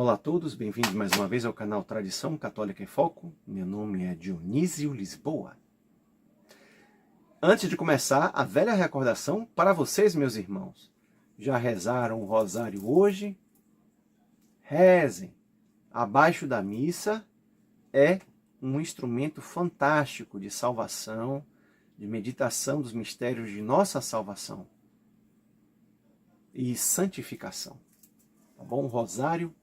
Olá a todos, bem-vindos mais uma vez ao canal Tradição Católica em Foco. Meu nome é Dionísio Lisboa. Antes de começar, a velha recordação para vocês, meus irmãos. Já rezaram o rosário hoje? Rezem. Abaixo da missa é um instrumento fantástico de salvação, de meditação dos mistérios de nossa salvação e santificação. Tá bom? Rosário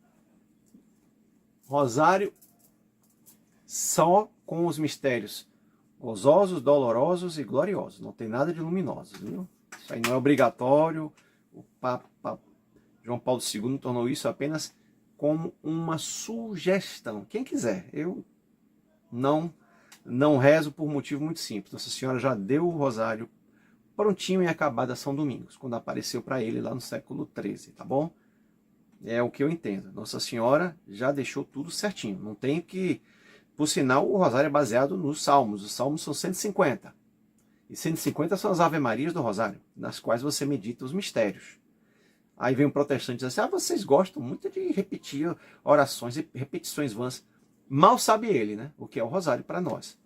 só com os mistérios gozosos, dolorosos e gloriosos. Não tem nada de luminosos, viu? Isso aí não é obrigatório. O Papa João Paulo II tornou isso apenas como uma sugestão. Quem quiser. Eu não rezo por motivo muito simples. Nossa Senhora já deu o rosário prontinho e acabado a São Domingos, quando apareceu para ele lá no século XIII, tá bom? É o que eu entendo. Nossa Senhora já deixou tudo certinho. Não tem que... Por sinal, o rosário é baseado nos salmos. Os salmos são 150. E 150 são as ave-marias do rosário, nas quais você medita os mistérios. Aí vem um protestante e diz assim, vocês gostam muito de repetir orações e repetições vãs. Mal sabe ele, né? O que é o rosário para nós.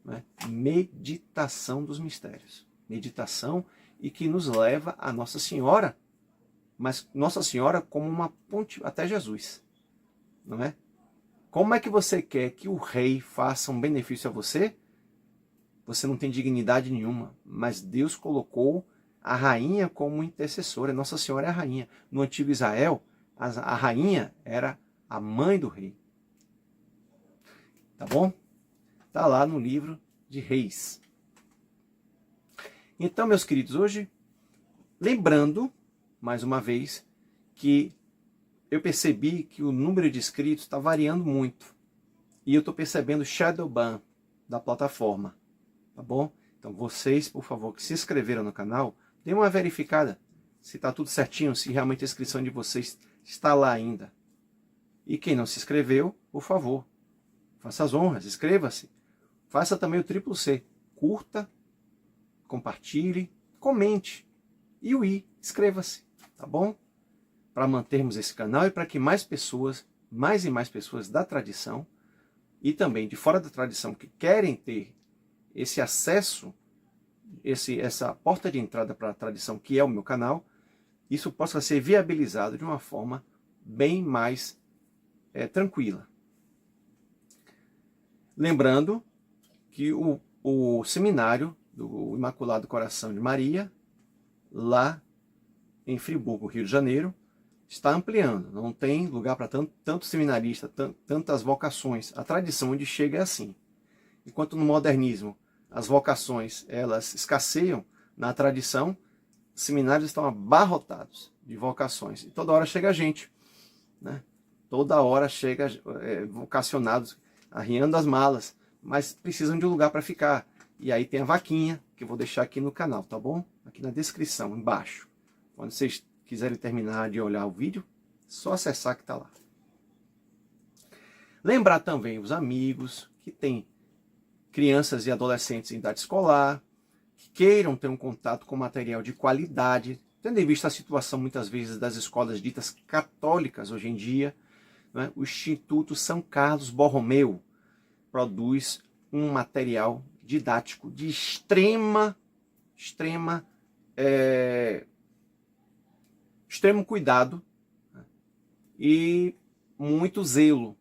Né? Meditação dos mistérios. Meditação e que nos leva a Nossa Senhora, mas Nossa Senhora como uma ponte até Jesus, não é? Como é que você quer que o rei faça um benefício a você? Você não tem dignidade nenhuma, mas Deus colocou a rainha como intercessora. Nossa Senhora é a rainha. No antigo Israel, a rainha era a mãe do rei. Tá bom? Tá lá no livro de Reis. Então, meus queridos, hoje, lembrando, mais uma vez, que eu percebi que o número de inscritos está variando muito. E eu estou percebendo o shadow ban da plataforma. Tá bom? Então vocês, por favor, que se inscreveram no canal, deem uma verificada se está tudo certinho, se realmente a inscrição de vocês está lá ainda. E quem não se inscreveu, por favor, faça as honras, inscreva-se. Faça também o triplo C. Curta, compartilhe, comente. E o I, inscreva-se. Tá bom? Para mantermos esse canal e para que mais pessoas, mais e mais pessoas da tradição e também de fora da tradição que querem ter esse acesso, essa porta de entrada para a tradição que é o meu canal, isso possa ser viabilizado de uma forma bem mais tranquila. Lembrando que o seminário do Imaculado Coração de Maria, lá em Friburgo, Rio de Janeiro, está ampliando. Não tem lugar para tanto seminarista, tantas vocações. A tradição onde chega é assim. Enquanto no modernismo as vocações elas escasseiam, na tradição os seminários estão abarrotados de vocações. E toda hora chega gente, né? Toda hora chega vocacionados arriando as malas, mas precisam de um lugar para ficar. E aí tem a vaquinha, que eu vou deixar aqui no canal, tá bom? Aqui na descrição, embaixo. Quando vocês quiserem terminar de olhar o vídeo, só acessar que está lá. Lembrar também os amigos que têm crianças e adolescentes em idade escolar, que queiram ter um contato com material de qualidade, tendo em vista a situação muitas vezes das escolas ditas católicas hoje em dia, né? O Instituto São Carlos Borromeu produz um material didático de extremo cuidado, né? E muito zelo,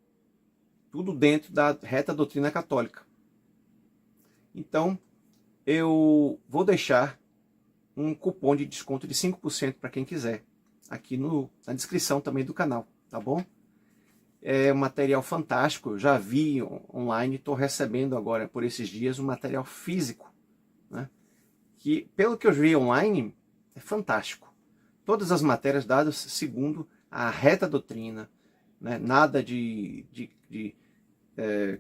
tudo dentro da reta doutrina católica. Então, eu vou deixar um cupom de desconto de 5% para quem quiser, aqui na descrição também do canal, tá bom? É um material fantástico, eu já vi online, estou recebendo agora por esses dias um material físico, né? Que, pelo que eu vi online, é fantástico. Todas as matérias dadas segundo a reta doutrina, né? Nada de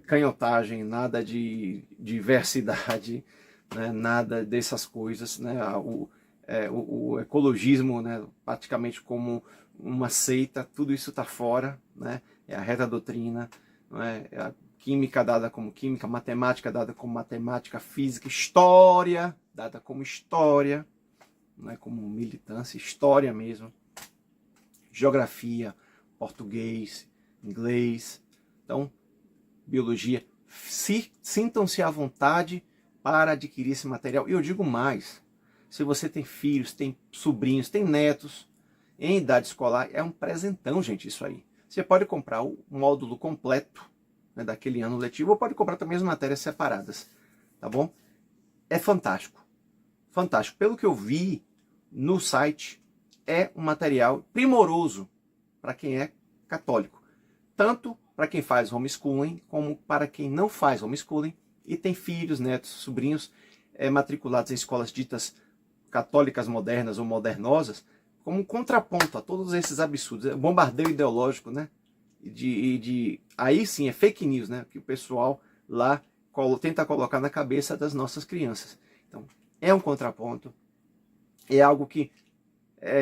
canhotagem, nada de diversidade, né? Nada dessas coisas, né? O ecologismo, né? Praticamente como uma seita, tudo isso está fora, né? É a reta doutrina, né? É a química dada como química, matemática dada como matemática, física, história dada como história, não é como militância, história mesmo, geografia, português, inglês, então, biologia. Sintam-se à vontade para adquirir esse material. E eu digo mais, se você tem filhos, tem sobrinhos, tem netos em idade escolar, é um presentão, gente, isso aí. Você pode comprar o módulo completo, né, daquele ano letivo, ou pode comprar também as matérias separadas, tá bom? É fantástico, fantástico. Pelo que eu vi no site, é um material primoroso para quem é católico. Tanto para quem faz homeschooling, como para quem não faz homeschooling e tem filhos, netos, sobrinhos matriculados em escolas ditas católicas modernas ou modernosas, como um contraponto a todos esses absurdos. É bombardeio ideológico, né? Aí sim é fake news, né? Que o pessoal lá tenta colocar na cabeça das nossas crianças. Então, é um contraponto, é algo que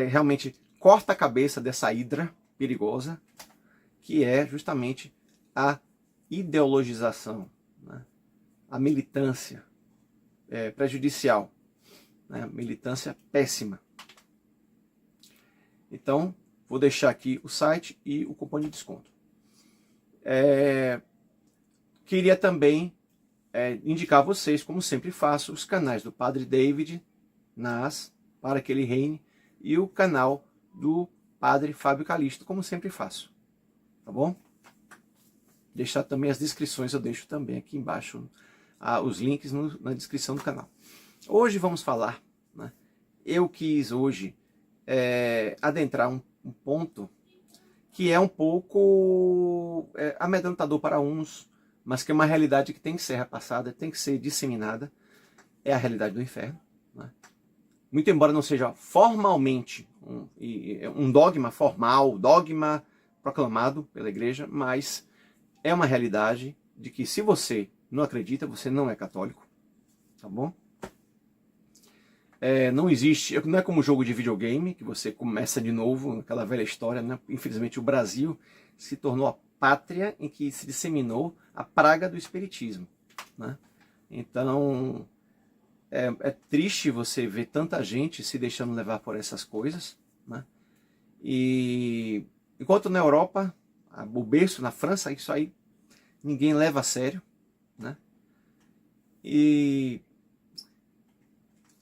realmente corta a cabeça dessa hidra perigosa, que é justamente a ideologização, né? A militância prejudicial, né? Militância péssima. Então, vou deixar aqui o site e o cupom de desconto. Queria também indicar a vocês, como sempre faço, os canais do Padre David Nas, para que ele reine, e o canal do Padre Fábio Calisto, como sempre faço. Tá bom? Deixar também as descrições, eu deixo também aqui embaixo os links na descrição do canal. Hoje vamos falar, né? Eu quis hoje adentrar um ponto que é um pouco amedrontador para uns, mas que é uma realidade que tem que ser repassada, tem que ser disseminada. É a realidade do inferno, né? Muito embora não seja formalmente um dogma formal, dogma proclamado pela igreja, mas é uma realidade de que se você não acredita, você não é católico, tá bom? Não existe, não é como jogo de videogame, que você começa de novo, aquela velha história, né? Infelizmente o Brasil se tornou a pátria em que se disseminou a praga do espiritismo, né? Então, é triste você ver tanta gente se deixando levar por essas coisas, né? E enquanto na Europa, o berço, na França, isso aí ninguém leva a sério, né? E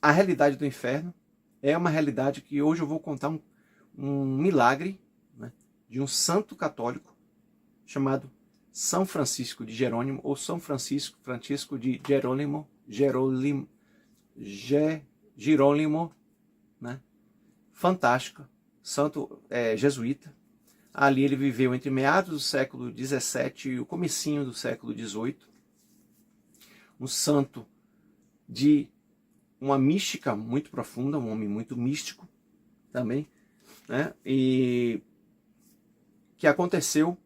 a realidade do inferno é uma realidade que hoje eu vou contar um milagre, né, de um santo católico chamado São Francisco de Jerônimo, ou São Francisco de Jerônimo, né? Fantástico, santo jesuíta. Ali ele viveu entre meados do século XVII e o comecinho do século XVIII. Um santo de uma mística muito profunda, um homem muito místico também, né? E que aconteceu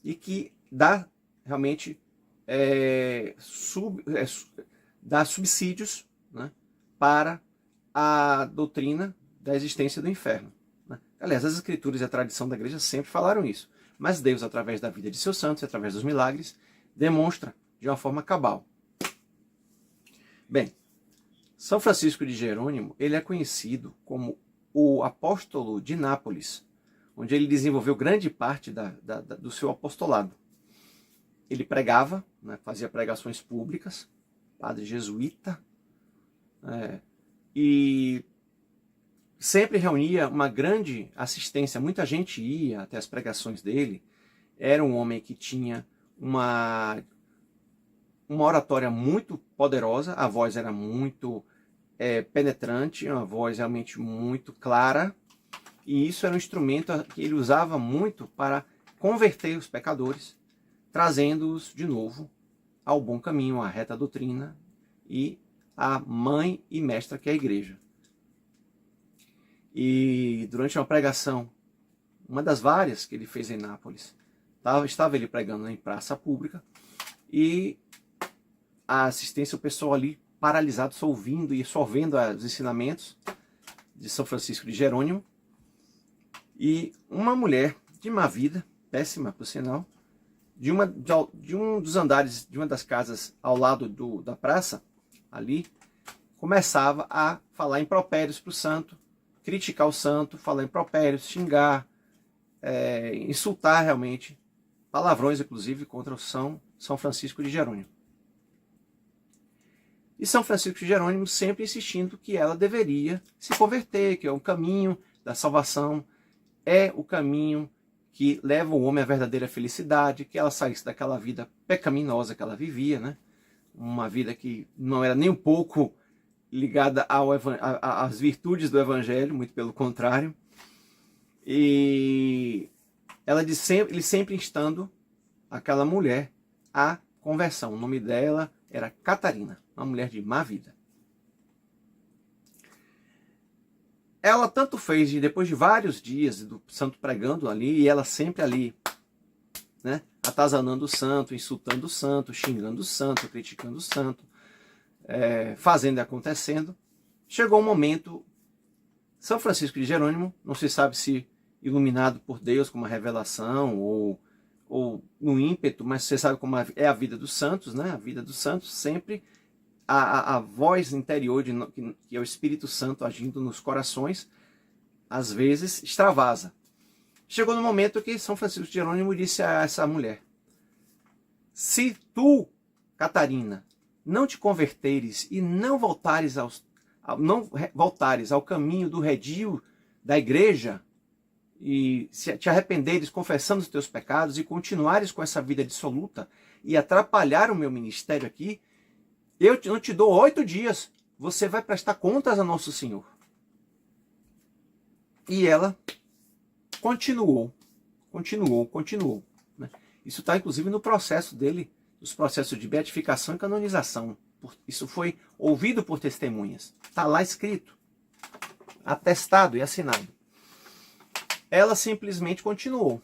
e que dá realmente dá subsídios, né, para a doutrina da existência do inferno, né? Aliás, as escrituras e a tradição da igreja sempre falaram isso, mas Deus, através da vida de seus santos, através dos milagres, demonstra de uma forma cabal. Bem, São Francisco de Jerônimo, ele é conhecido como o apóstolo de Nápoles, onde ele desenvolveu grande parte do seu apostolado. Ele pregava, né, fazia pregações públicas, padre jesuíta, e sempre reunia uma grande assistência, muita gente ia até as pregações dele. Era um homem que tinha uma oratória muito poderosa, a voz era muito penetrante, uma voz realmente muito clara, e isso era um instrumento que ele usava muito para converter os pecadores, trazendo-os de novo ao bom caminho, à reta doutrina e à mãe e mestra que é a igreja. E durante uma pregação, uma das várias que ele fez em Nápoles, estava ele pregando em praça pública, e a assistência, o pessoal ali paralisado, só ouvindo e só vendo os ensinamentos de São Francisco de Jerônimo. E uma mulher de má vida, péssima por sinal, de um dos andares, de uma das casas ao lado da praça, ali, começava a falar impropérios para o santo, criticar o santo, falar impropérios, xingar, insultar realmente palavrões, inclusive, contra o São Francisco de Jerônimo. E São Francisco de Jerônimo sempre insistindo que ela deveria se converter, que é o caminho da salvação, é o caminho que leva o homem à verdadeira felicidade, que ela saísse daquela vida pecaminosa que ela vivia, né? Uma vida que não era nem um pouco ligada às virtudes do Evangelho, muito pelo contrário. E ele sempre instando aquela mulher à conversão. O nome dela era Catarina, uma mulher de má vida. Ela tanto fez, depois de vários dias do santo pregando ali, e ela sempre ali, né, atazanando o santo, insultando o santo, xingando o santo, criticando o santo, fazendo e acontecendo. Chegou um momento, São Francisco de Jerônimo, não se sabe se iluminado por Deus com uma revelação ou no ímpeto, mas você sabe como é a vida dos santos, né? A vida dos santos sempre a voz interior, que é o Espírito Santo agindo nos corações, às vezes extravasa. Chegou no momento que São Francisco de Jerônimo disse a essa mulher: se tu, Catarina, não te converteres e não voltares ao caminho do redil da igreja, e se te arrependeres confessando os teus pecados e continuares com essa vida dissoluta e atrapalhar o meu ministério aqui, eu não te dou 8 dias, você vai prestar contas a Nosso Senhor. E ela continuou. Né? Isso está inclusive no processo dele, nos processos de beatificação e canonização. Isso foi ouvido por testemunhas. Está lá escrito, atestado e assinado. Ela simplesmente continuou.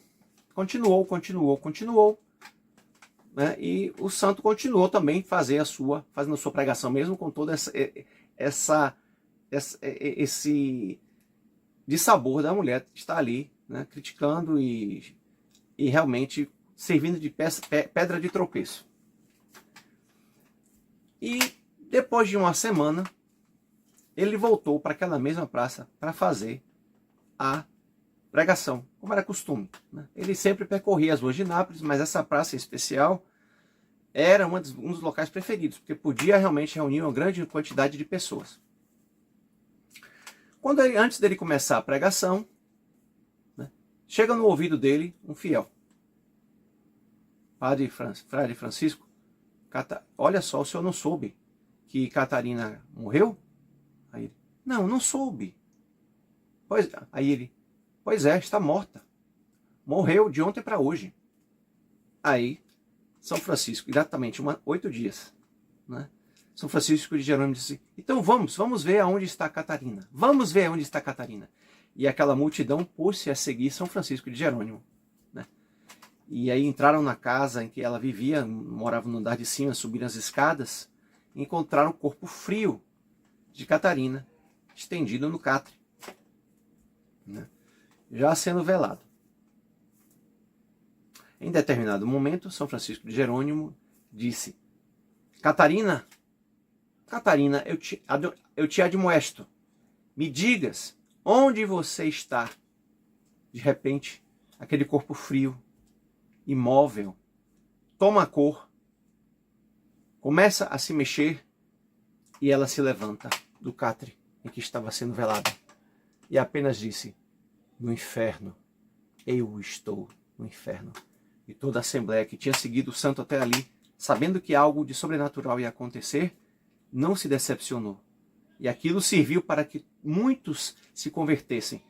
Né? E o santo continuou também fazendo a sua pregação, mesmo com todo esse dissabor da mulher que está ali, né? Criticando e realmente servindo de pedra de tropeço. E depois de uma semana, ele voltou para aquela mesma praça para fazer a pregação, como era costume. Né? Ele sempre percorria as ruas de Nápoles, mas essa praça em especial era um dos locais preferidos, porque podia realmente reunir uma grande quantidade de pessoas. Antes dele começar a pregação, né, chega no ouvido dele um fiel. Frade Francisco, olha só, o senhor não soube que Catarina morreu? Aí ele: não soube. Pois é, está morta. Morreu de ontem para hoje. Aí, São Francisco, exatamente 8 dias, né? São Francisco de Jerônimo disse: então vamos ver aonde está Catarina. Vamos ver aonde está Catarina. E aquela multidão pôs-se a seguir São Francisco de Jerônimo. Né? E aí entraram na casa em que ela vivia, morava no andar de cima, subiram as escadas, e encontraram o corpo frio de Catarina, estendido no catre, né? Já sendo velado. Em determinado momento, São Francisco de Jerônimo disse: Catarina, eu te admoesto, me digas onde você está. De repente, aquele corpo frio, imóvel, toma a cor, começa a se mexer e ela se levanta do catre em que estava sendo velada e apenas disse: no inferno, eu estou no inferno. E toda a assembleia que tinha seguido o santo até ali, sabendo que algo de sobrenatural ia acontecer, não se decepcionou. E aquilo serviu para que muitos se convertessem.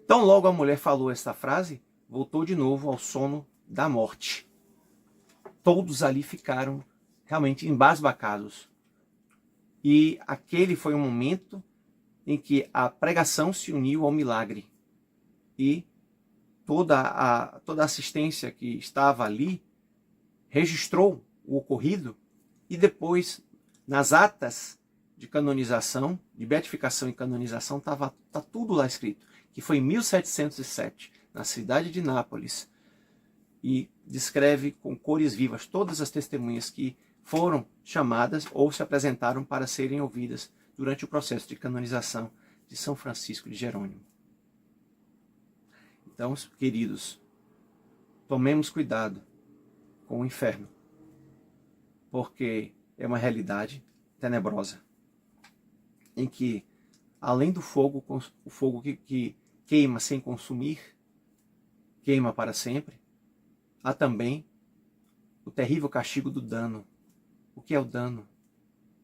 Tão logo a mulher falou esta frase, voltou de novo ao sono da morte. Todos ali ficaram realmente embasbacados. E aquele foi o momento em que a pregação se uniu ao milagre. E toda a assistência que estava ali registrou o ocorrido e depois, nas atas de canonização, de beatificação e canonização, tá tudo lá escrito, que foi em 1707, na cidade de Nápoles, e descreve com cores vivas todas as testemunhas que foram chamadas ou se apresentaram para serem ouvidas durante o processo de canonização de São Francisco de Jerônimo. Então, queridos, tomemos cuidado com o inferno, porque é uma realidade tenebrosa, em que, além do fogo, o fogo que queima sem consumir, queima para sempre, há também o terrível castigo do dano. O que é o dano?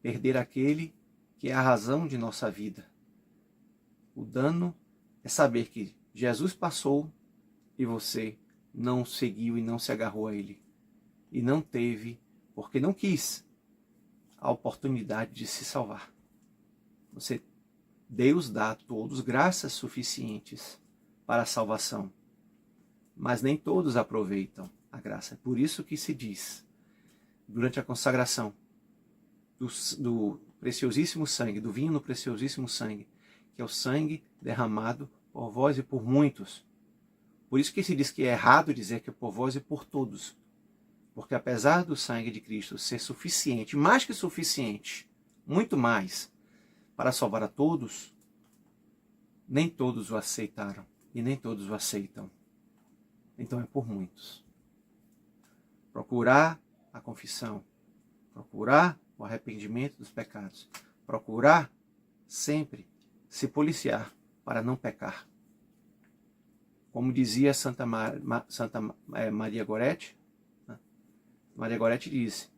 Perder aquele que é a razão de nossa vida. O dano é saber que Jesus passou e você não seguiu e não se agarrou a ele. E não teve, porque não quis, a oportunidade de se salvar. Deus dá a todos graças suficientes para a salvação, mas nem todos aproveitam a graça. É por isso que se diz, durante a consagração do preciosíssimo sangue, do vinho no preciosíssimo sangue, que é o sangue derramado por vós e por muitos. Por isso que se diz que é errado dizer que é por vós e por todos. Porque apesar do sangue de Cristo ser suficiente, mais que suficiente, muito mais, para salvar a todos, nem todos o aceitaram e nem todos o aceitam. Então é por muitos. Procurar a confissão, procurar o arrependimento dos pecados, procurar sempre se policiar para não pecar. Como dizia Santa Maria Goretti, né? Maria Goretti disse,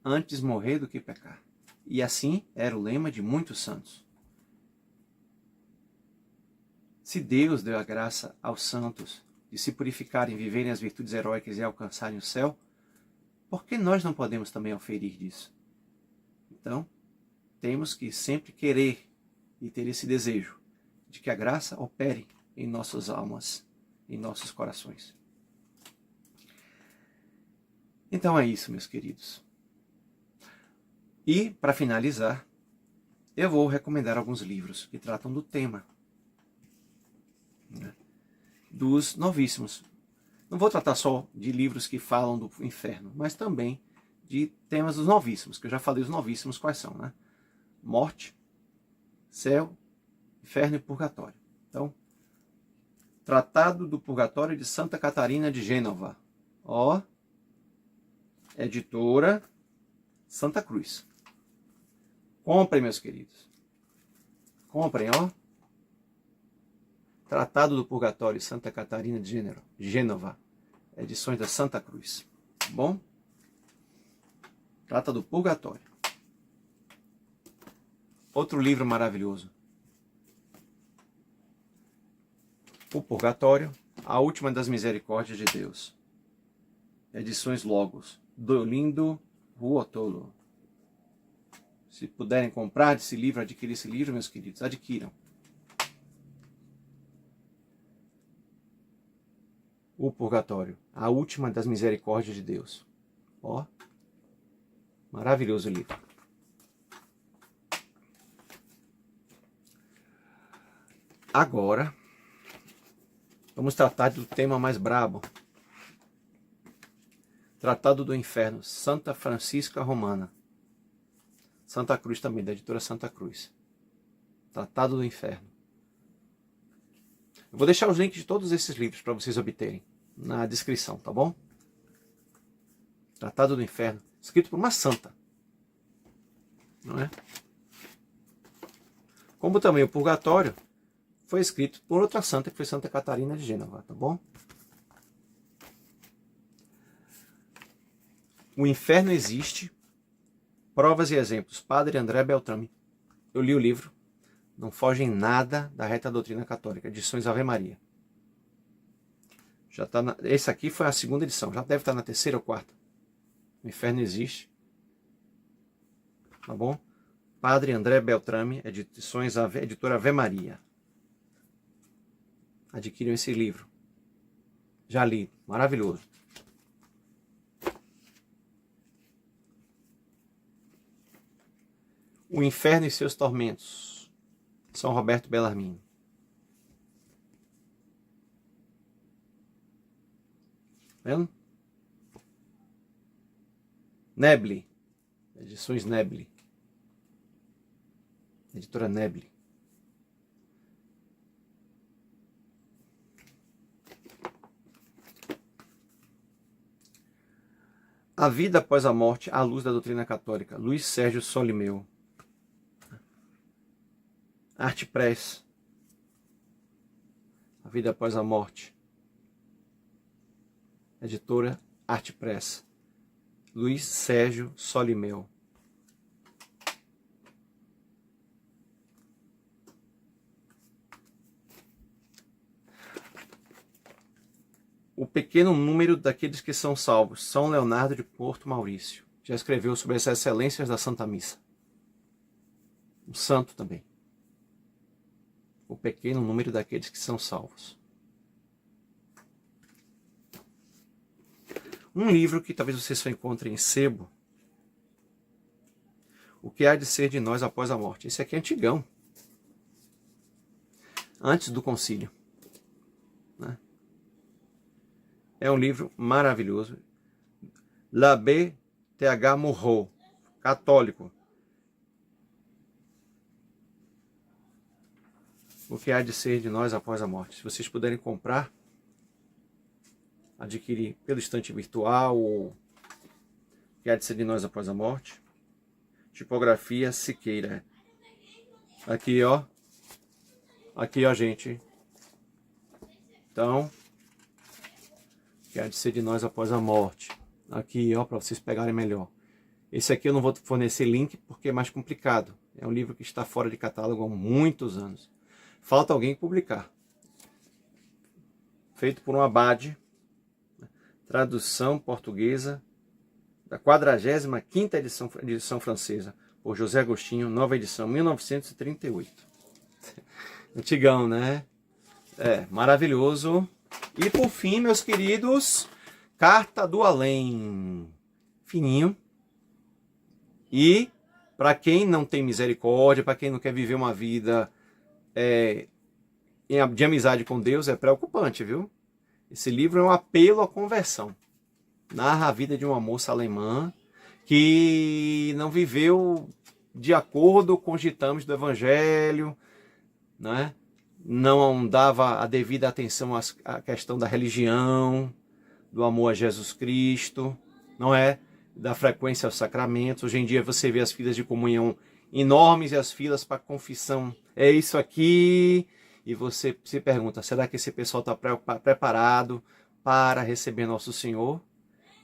antes morrer do que pecar. E assim era o lema de muitos santos. Se Deus deu a graça aos santos de se purificarem, viverem as virtudes heróicas e alcançarem o céu, por que nós não podemos também oferir disso? Então, temos que sempre querer e ter esse desejo de que a graça opere em nossas almas, em nossos corações. Então é isso, meus queridos. E, para finalizar, eu vou recomendar alguns livros que tratam do tema, né, dos novíssimos. Não vou tratar só de livros que falam do inferno, mas também de temas dos novíssimos, que eu já falei os novíssimos quais são, né? Morte, céu, inferno e purgatório. Então, Tratado do Purgatório de Santa Catarina de Gênova. Ó, editora Santa Cruz. Comprem, meus queridos. Comprem, ó. Tratado do Purgatório de Santa Catarina de Gênova. Edições da Santa Cruz. Tá bom? Trata do Purgatório. Outro livro maravilhoso. O Purgatório, a Última das Misericórdias de Deus. Edições Logos, do Lindo Ruotolo. Se puderem comprar esse livro, adquirir esse livro, meus queridos, adquiram. O Purgatório, a Última das Misericórdias de Deus. Ó, maravilhoso livro. Agora, vamos tratar do tema mais brabo. Tratado do Inferno, Santa Francisca Romana. Santa Cruz também, da editora Santa Cruz. Tratado do Inferno. Eu vou deixar os links de todos esses livros para vocês obterem na descrição, tá bom? Tratado do Inferno, escrito por uma santa. Não é? Como também o Purgatório foi escrito por outra santa, que foi Santa Catarina de Gênova, tá bom? O Inferno Existe, Provas e Exemplos, Padre André Beltrame. Eu li o livro, não foge em nada da reta doutrina católica, edições Ave Maria. Já tá esse aqui foi a segunda edição, já deve estar na terceira ou quarta. O Inferno Existe, tá bom? Padre André Beltrame, edições editora Ave Maria. Adquiram esse livro. Já li, maravilhoso. O Inferno e Seus Tormentos, São Roberto Bellarmino. Vendo? Neble, edições Neble. Editora Neble. A vida após a morte à luz da doutrina católica, Luiz Sérgio Solimeu. Arte Press. A vida após a morte. Editora Arte Press. Luiz Sérgio Solimeu. O pequeno número daqueles que são salvos. São Leonardo de Porto Maurício. Já escreveu sobre as excelências da Santa Missa. Um santo também. O pequeno número daqueles que são salvos. Um livro que talvez você só encontre em sebo. O que há de ser de nós após a morte. Esse aqui é antigão. Antes do concílio. Né? É um livro maravilhoso. L'Abbé T.H. Moureau, católico. O que há de ser de nós após a morte. Se vocês puderem comprar, adquirir pelo estante virtual, ou o que há de ser de nós após a morte. Tipografia Siqueira. Aqui, ó. Aqui, ó, gente. Então, que há de ser de nós após a morte. Aqui, ó, para vocês pegarem melhor. Esse aqui eu não vou fornecer link porque é mais complicado. É um livro que está fora de catálogo há muitos anos. Falta alguém publicar. Feito por um abade. Tradução portuguesa da 45ª edição francesa. Por José Agostinho, nova edição, 1938. Antigão, né? É, maravilhoso. E por fim, meus queridos, Carta do Além. Fininho. E para quem não tem misericórdia, para quem não quer viver uma vida de amizade com Deus, é preocupante, viu? Esse livro é um apelo à conversão. Narra a vida de uma moça alemã que não viveu de acordo com os ditames do Evangelho, né? Não dava a devida atenção à questão da religião, do amor a Jesus Cristo, não é? Da frequência aos sacramentos. Hoje em dia você vê as filas de comunhão enormes e as filas para confissão. É isso aqui. E você se pergunta, será que esse pessoal está preparado para receber Nosso Senhor?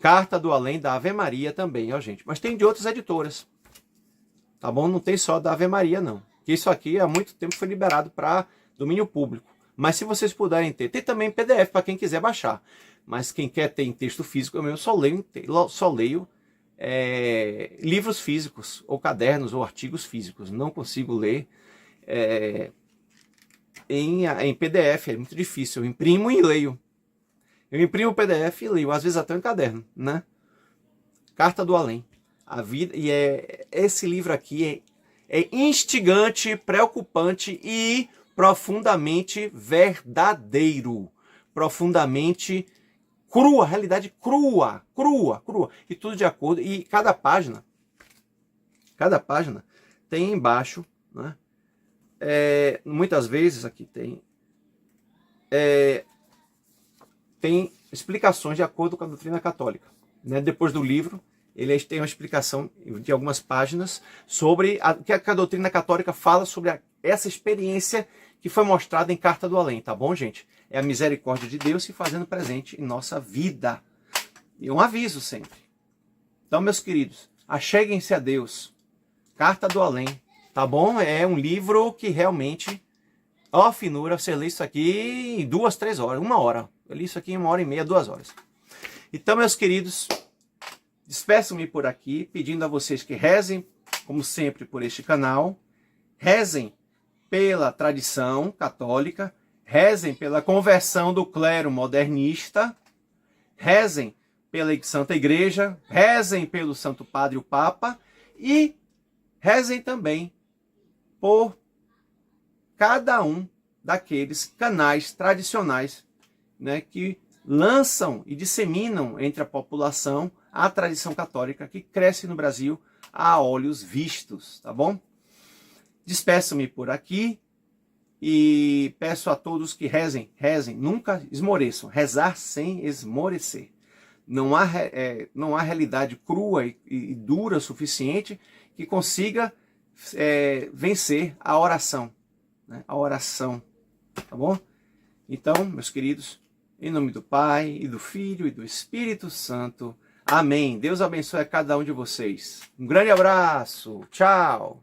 Carta do Além da Ave Maria também, ó gente. Mas tem de outras editoras. Tá bom? Não tem só da Ave Maria, não. Que isso aqui há muito tempo foi liberado para domínio público. Mas se vocês puderem ter, tem também PDF para quem quiser baixar. Mas quem quer ter em texto físico, eu mesmo só leio livros físicos, ou cadernos, ou artigos físicos. Não consigo ler em PDF, é muito difícil. Eu imprimo e leio. Eu imprimo o PDF e leio, às vezes até um caderno, né? Carta do Além. A vida, e esse livro aqui é instigante, preocupante e profundamente verdadeiro. Profundamente crua, realidade crua. E tudo de acordo. E cada página tem embaixo, né? Muitas vezes aqui tem explicações de acordo com a doutrina católica, né? Depois do livro, ele tem uma explicação de algumas páginas sobre o que a doutrina católica fala sobre essa experiência que foi mostrada em Carta do Além, tá bom, gente? É a misericórdia de Deus se fazendo presente em nossa vida. E um aviso sempre. Então, meus queridos, acheguem-se a Deus. Carta do Além, tá bom? É um livro que realmente, ó, finura, você lê isso aqui em 2, 3 horas, 1 hora. Eu li isso aqui em 1h30, 2 horas. Então, meus queridos, despeço-me por aqui, pedindo a vocês que rezem, como sempre, por este canal. Rezem pela tradição católica, rezem pela conversão do clero modernista, rezem pela Santa Igreja, rezem pelo Santo Padre o Papa e rezem também por cada um daqueles canais tradicionais, né, que lançam e disseminam entre a população a tradição católica que cresce no Brasil a olhos vistos, tá bom? Despeço-me por aqui e peço a todos que rezem, nunca esmoreçam, rezar sem esmorecer. não há realidade crua e dura o suficiente que consiga vencer a oração, né? A oração, tá bom? Então, meus queridos, em nome do Pai, e do Filho, e do Espírito Santo, amém. Deus abençoe a cada um de vocês. Um grande abraço, tchau!